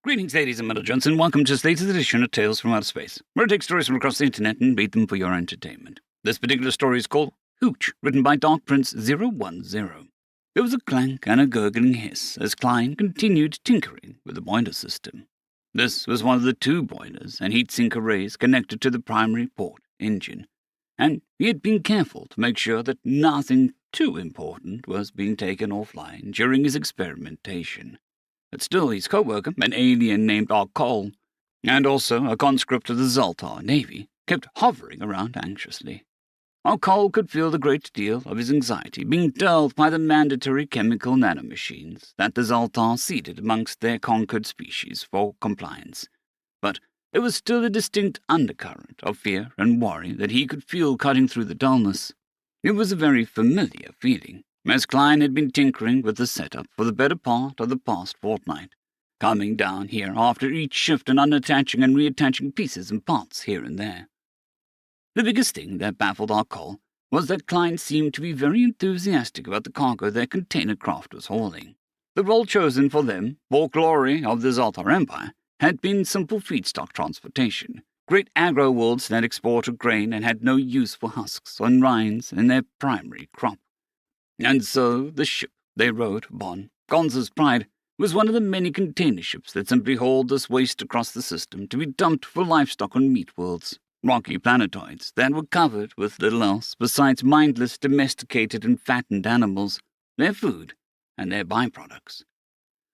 Greetings, ladies and gentlemen, and welcome to this latest edition of Tales from Outer Space, where I take stories from across the internet and read them for your entertainment. This particular story is called Hooch, written by Dark Prince 010. There was a clank and a gurgling hiss as Klein continued tinkering with the boiler system. This was one of the two boilers and heatsink arrays connected to the primary port engine, and he had been careful to make sure that nothing too important was being taken offline during his experimentation. But still, his co-worker, an alien named Arkol, and also a conscript of the Zaltar Navy, kept hovering around anxiously. Arkol could feel the great deal of his anxiety being dulled by the mandatory chemical nanomachines that the Zaltar seeded amongst their conquered species for compliance. But there was still a distinct undercurrent of fear and worry that he could feel cutting through the dullness. It was a very familiar feeling, as Klein had been tinkering with the setup for the better part of the past fortnight, coming down here after each shift and unattaching and reattaching pieces and parts here and there. The biggest thing that baffled Arkol was that Klein seemed to be very enthusiastic about the cargo their container craft was hauling. The role chosen for them, for glory of the Zaltar Empire, had been simple feedstock transportation, great agro worlds that exported grain and had no use for husks and rinds in their primary crop. And so the ship they rode upon, Gonza's Pride, was one of the many container ships that simply hauled this waste across the system to be dumped for livestock on meat worlds, rocky planetoids that were covered with little else besides mindless, domesticated and fattened animals, their food, and their byproducts.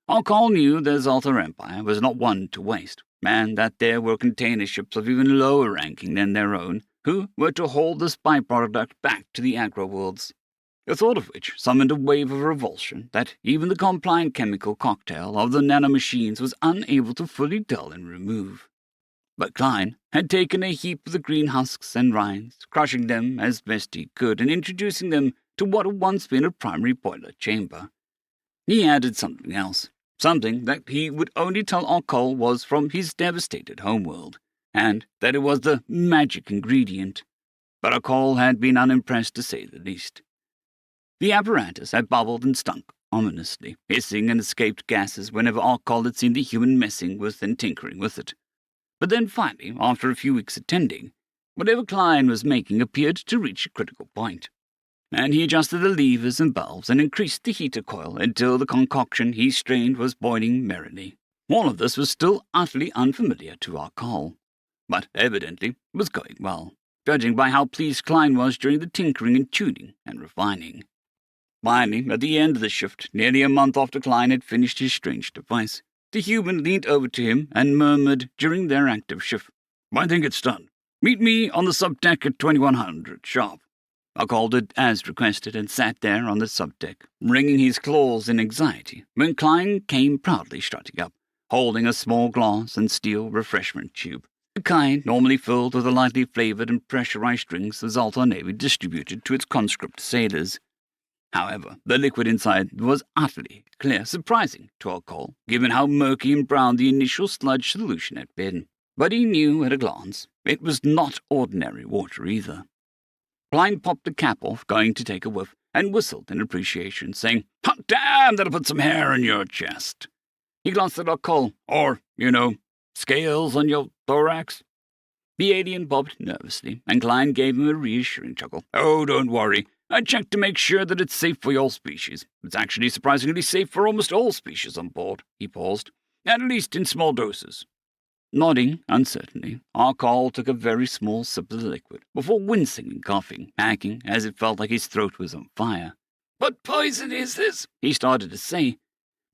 Arkol knew the Zaltar Empire was not one to waste, and that there were container ships of even lower ranking than their own who were to haul this byproduct back to the agro worlds. The thought of which summoned a wave of revulsion that even the compliant chemical cocktail of the nanomachines was unable to fully dull and remove. But Klein had taken a heap of the green husks and rinds, crushing them as best he could and introducing them to what had once been a primary boiler chamber. He added something else, something that he would only tell Arkol was from his devastated homeworld, and that it was the magic ingredient. But Arkol had been unimpressed, to say the least. The apparatus had bubbled and stunk ominously, hissing and escaped gases whenever Arkol had seen the human messing with and tinkering with it. But then finally, after a few weeks attending, whatever Klein was making appeared to reach a critical point, and he adjusted the levers and valves and increased the heater coil until the concoction he strained was boiling merrily. All of this was still utterly unfamiliar to Arkol, but evidently was going well, judging by how pleased Klein was during the tinkering and tuning and refining. Finally, at the end of the shift, nearly a month after Klein had finished his strange device, the human leaned over to him and murmured during their active shift, "I think it's done. Meet me on the subdeck at 2100, sharp." Arkol did as requested and sat there on the subdeck, wringing his claws in anxiety, when Klein came proudly strutting up, holding a small glass and steel refreshment tube, the kind normally filled with the lightly flavored and pressurized drinks the Zaltar Navy distributed to its conscript sailors. However, the liquid inside was utterly clear, surprising to Arkol, given how murky and brown the initial sludge solution had been. But he knew at a glance it was not ordinary water either. Klein popped the cap off, going to take a whiff, and whistled in appreciation, saying, "Hot damn, that'll put some hair in your chest." He glanced at Arkol, "Or, scales on your thorax." The alien bobbed nervously, and Klein gave him a reassuring chuckle. "Oh, don't worry. I checked to make sure that it's safe for your species. It's actually surprisingly safe for almost all species on board." He paused. "At least in small doses." Nodding uncertainly, Arkol took a very small sip of the liquid, before wincing and coughing, hacking as it felt like his throat was on fire. "What poison is this?" he started to say,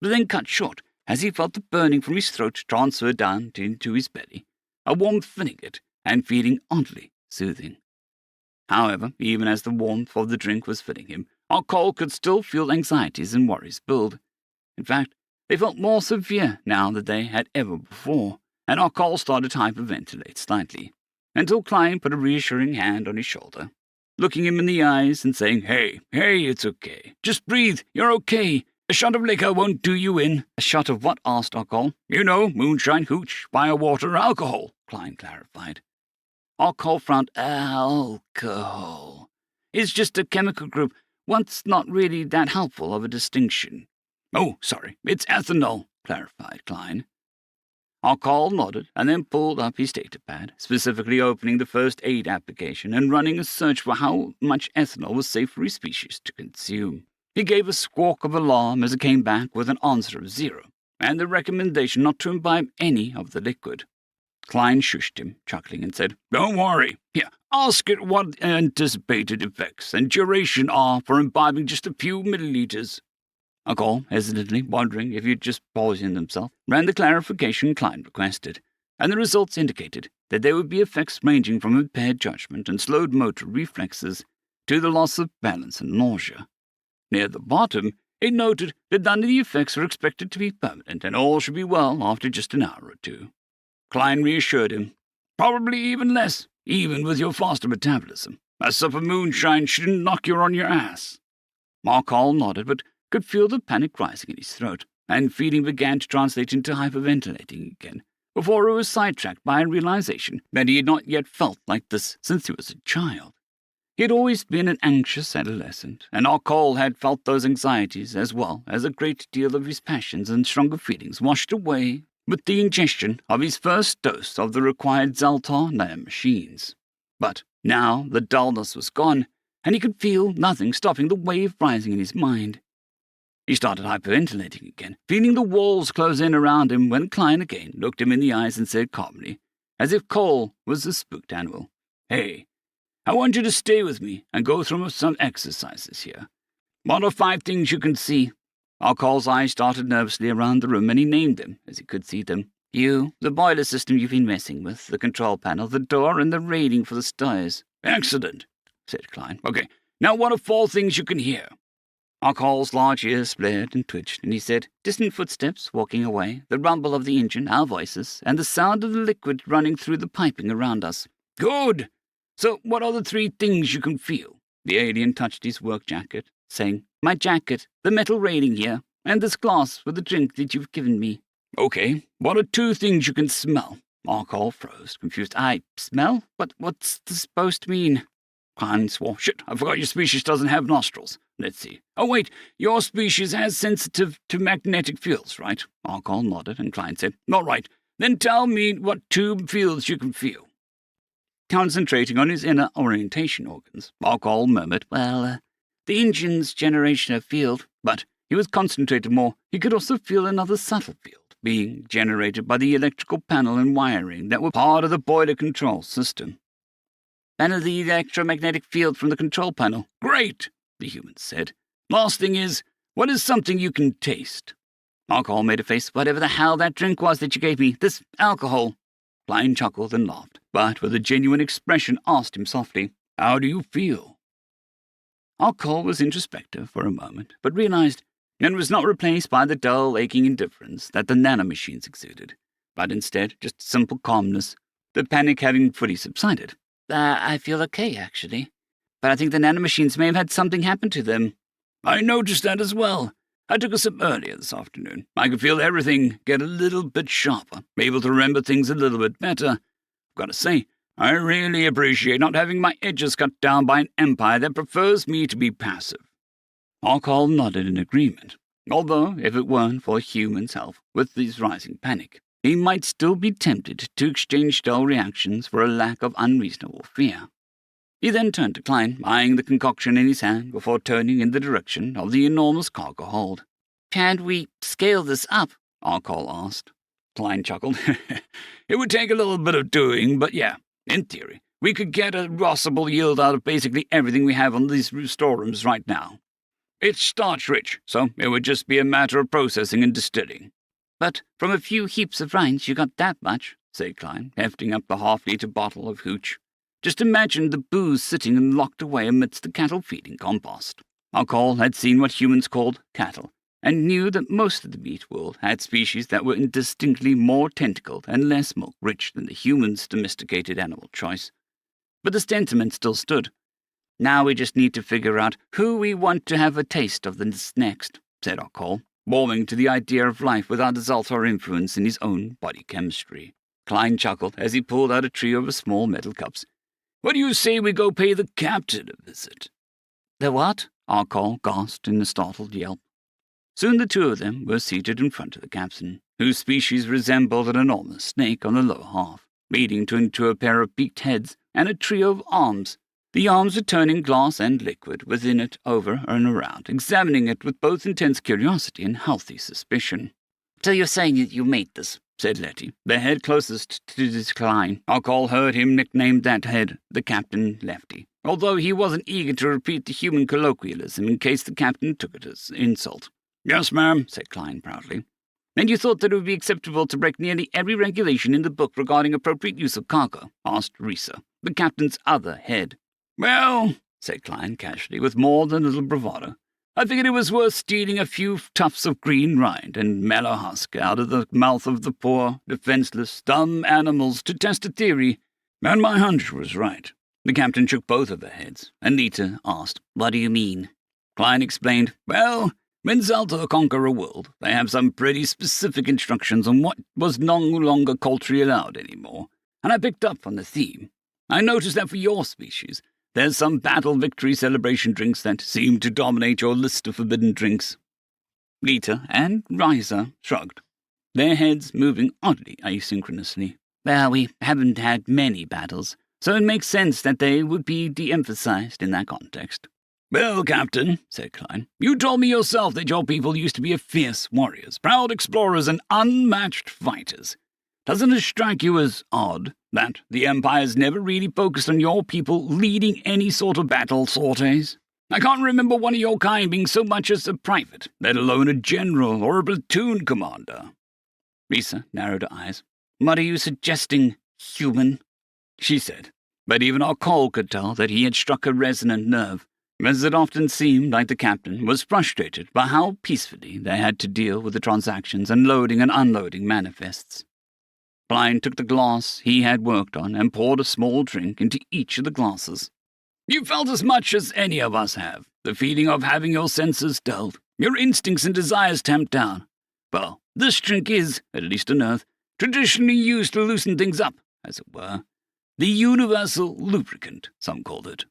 but then cut short as he felt the burning from his throat transfer down into his belly, a warmth filling it and feeling oddly soothing. However, even as the warmth of the drink was filling him, Arkol could still feel anxieties and worries build. In fact, they felt more severe now than they had ever before, and Arkol started to hyperventilate slightly, until Klein put a reassuring hand on his shoulder, looking him in the eyes and saying, Hey, it's okay. Just breathe, you're okay. A shot of liquor won't do you in." "A shot of what?" asked Arkol. "Moonshine, hooch, firewater, alcohol," Klein clarified. Arkol frowned. "Alcohol. It's just a chemical group. One's not really that helpful of a distinction." "Oh, sorry, it's ethanol," clarified Klein. Arkall nodded and then pulled up his datapad, specifically opening the first aid application and running a search for how much ethanol was safe for his species to consume. He gave a squawk of alarm as it came back with an answer of 0, and the recommendation not to imbibe any of the liquid. Klein shushed him, chuckling, and said, "Don't worry. Here, ask it what anticipated effects and duration are for imbibing just a few milliliters." Arkall, hesitantly wondering if he'd just poisoned himself, ran the clarification Klein requested, and the results indicated that there would be effects ranging from impaired judgment and slowed motor reflexes to the loss of balance and nausea. Near the bottom, it noted that none of the effects were expected to be permanent, and all should be well after just an hour or two. Klein reassured him, "Probably even less, even with your faster metabolism. A sup of moonshine shouldn't knock you on your ass." Arkall nodded, but could feel the panic rising in his throat, and feeling began to translate into hyperventilating again, before it was sidetracked by a realization that he had not yet felt like this since he was a child. He had always been an anxious adolescent, and Arkall had felt those anxieties as well as a great deal of his passions and stronger feelings washed away with the ingestion of his first dose of the required Zaltar nanomachines. But now the dullness was gone, and he could feel nothing stopping the wave rising in his mind. He started hyperventilating again, feeling the walls close in around him when Klein again looked him in the eyes and said calmly, as if Cole was a spooked animal, "Hey, I want you to stay with me and go through some exercises here. What are 5 things you can see?" Arkall's eyes darted nervously around the room, and he named them as he could see them. "You, the boiler system you've been messing with, the control panel, the door, and the rating for the stairs." "Excellent," said Klein. "Okay, now what are 4 things you can hear?" Arkall's large ears flared and twitched, and he said, "Distant footsteps walking away, the rumble of the engine, our voices, and the sound of the liquid running through the piping around us." "Good! So what are the 3 things you can feel?" The alien touched his work jacket, saying, "My jacket, the metal rating here, and this glass with the drink that you've given me." "Okay, what are 2 things you can smell?" Arkall froze, confused. "I smell? What's this supposed to mean?" Klein swore. "Shit, I forgot your species doesn't have nostrils. Let's see. Oh, wait, your species has sensitive to magnetic fields, right?" Arkall nodded, and Klein said, "All right, then tell me what 2 fields you can feel." Concentrating on his inner orientation organs, Arkall murmured, "Well, the engine's generation of field," but he was concentrated more. He could also feel another subtle field being generated by the electrical panel and wiring that were part of the boiler control system. "And the electromagnetic field from the control panel." "Great," the human said. "Last thing is, what is something you can taste?" Arkall made a face. "Whatever the hell that drink was that you gave me, this alcohol." Klein chuckled and laughed, but with a genuine expression asked him softly, "How do you feel?" Arkall was introspective for a moment, but realized and was not replaced by the dull, aching indifference that the nanomachines exuded, but instead just simple calmness, the panic having fully subsided. I feel okay, actually. But I think the nanomachines may have had something happen to them." "I noticed that as well. I took a sip earlier this afternoon. I could feel everything get a little bit sharper, able to remember things a little bit better. I've got to say, I really appreciate not having my edges cut down by an empire that prefers me to be passive." Arkall nodded in agreement, although if it weren't for human's help with his rising panic, he might still be tempted to exchange dull reactions for a lack of unreasonable fear. He then turned to Klein, eyeing the concoction in his hand before turning in the direction of the enormous cargo hold. "Can't we scale this up?" Arkall asked. Klein chuckled. "It would take a little bit of doing, but yeah, in theory, we could get a rossable yield out of basically everything we have on these storerooms right now. It's starch-rich, so it would just be a matter of processing and distilling." "But from a few heaps of rinds you got that much," said Klein, hefting up the half-liter bottle of Hooch. "Just imagine the booze sitting and locked away amidst the cattle-feeding compost." Arkall had seen what humans called cattle, and knew that most of the meat world had species that were distinctly more tentacled and less milk-rich than the humans' domesticated animal choice. But the sentiment still stood. "Now we just need to figure out who we want to have a taste of this next," said Arkall, warming to the idea of life without a Zaltar influence in his own body chemistry. Klein chuckled as he pulled out a trio of small metal cups. "What do you say we go pay the captain a visit?" "The what?" Arkall gasped in a startled yelp. Soon the 2 of them were seated in front of the captain, whose species resembled an enormous snake on the lower half, leading into a pair of beaked heads and a trio of arms. The arms were turning glass and liquid within it over and around, examining it with both intense curiosity and healthy suspicion. "So you're saying that you made this?" said Letty, the head closest to Klein. Arkall heard him nickname that head the Captain Lefty, although he wasn't eager to repeat the human colloquialism in case the captain took it as insult. "Yes, ma'am," said Klein proudly. "And you thought that it would be acceptable to break nearly every regulation in the book regarding appropriate use of cargo?" asked Risa, the captain's other head. "Well," said Klein casually, with more than a little bravado, "I figured it was worth stealing a few tufts of green rind and mallow husk out of the mouth of the poor, defenseless, dumb animals to test a theory, and my hunch was right." The captain shook both of their heads, and Lita asked, "What do you mean?" Klein explained, "Well, when Zelda conquer a world, they have some pretty specific instructions on what was no longer culturally allowed anymore, and I picked up on the theme. I noticed that for your species, there's some battle victory celebration drinks that seem to dominate your list of forbidden drinks." Lita and Risa shrugged, their heads moving oddly asynchronously. "Well, we haven't had many battles, so it makes sense that they would be de-emphasized in that context." "Well, Captain," said Klein, "you told me yourself that your people used to be fierce warriors, proud explorers, and unmatched fighters. Doesn't it strike you as odd that the Empire's never really focused on your people leading any sort of battle sorties? I can't remember one of your kind being so much as a private, let alone a general or a platoon commander." Risa narrowed her eyes. "What are you suggesting, human?" she said, but even Arkall could tell that he had struck a resonant nerve, as it often seemed like the captain was frustrated by how peacefully they had to deal with the transactions and loading and unloading manifests. Klein took the glass he had worked on and poured a small drink into each of the glasses. "You felt as much as any of us have, the feeling of having your senses dulled, your instincts and desires tamped down. Well, this drink is, at least on Earth, traditionally used to loosen things up, as it were. The universal lubricant, some called it."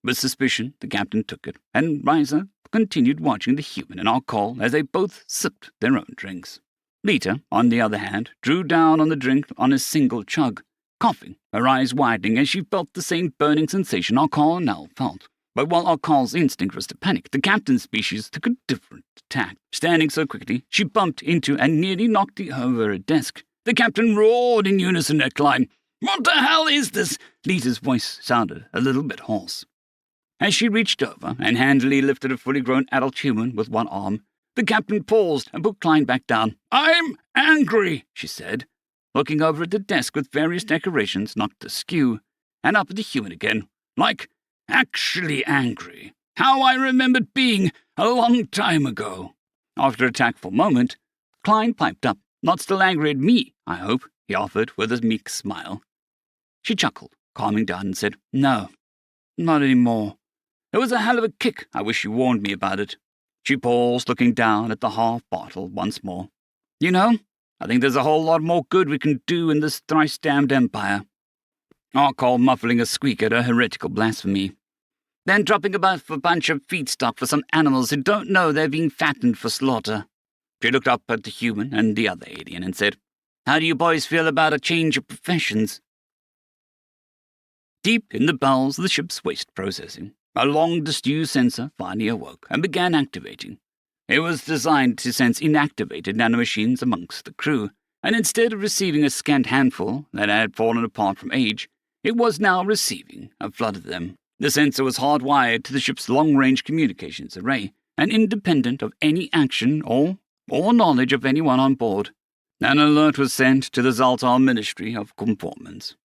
With suspicion, the captain took it, and Risa continued watching the human and Arkall as they both sipped their own drinks. Lita, on the other hand, drew down on the drink on a single chug, coughing, her eyes widening as she felt the same burning sensation Arkall now felt. But while Arkall's instinct was to panic, the captain's species took a different tack. Standing so quickly, she bumped into and nearly knocked over a desk. The captain roared in unison at Klein. "What the hell is this?" Lita's voice sounded a little bit hoarse. As she reached over and handily lifted a fully grown adult human with one arm, the captain paused and put Klein back down. "I'm angry," she said, looking over at the desk with various decorations knocked askew, and up at the human again. "Like, actually angry. How I remembered being a long time ago." After a tactful moment, Klein piped up. "Not still angry at me, I hope," he offered with a meek smile. She chuckled, calming down, and said, "No, not anymore. It was a hell of a kick. I wish you warned me about it." She paused, looking down at the half bottle once more. "You know, I think there's a whole lot more good we can do in this thrice-damned empire." Arkall muffling a squeak at her heretical blasphemy. "Then dropping a bunch of feedstock for some animals who don't know they're being fattened for slaughter." She looked up at the human and the other alien and said, "How do you boys feel about a change of professions?" Deep in the bowels of the ship's waste processing, a long-disused sensor finally awoke and began activating. It was designed to sense inactivated nanomachines amongst the crew, and instead of receiving a scant handful that had fallen apart from age, it was now receiving a flood of them. The sensor was hardwired to the ship's long-range communications array, and independent of any action or knowledge of anyone on board. An alert was sent to the Zaltar Ministry of Conformance.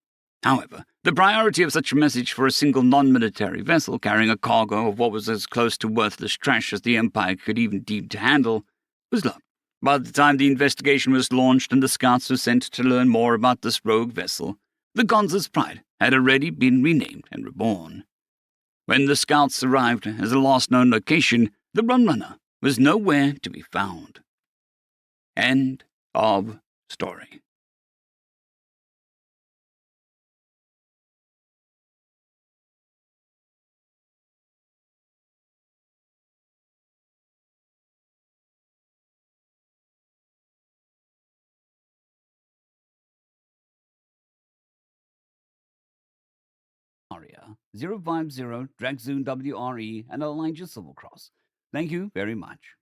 However, the priority of such a message for a single non-military vessel carrying a cargo of what was as close to worthless trash as the Empire could even deem to handle was low. By the time the investigation was launched and the scouts were sent to learn more about this rogue vessel, the Gonza's Pride had already been renamed and reborn. When the scouts arrived as the last known location, the Runrunner was nowhere to be found. End of story. Aria, 050 Dragzoon WRE, and Elijah Silvercross. Thank you very much.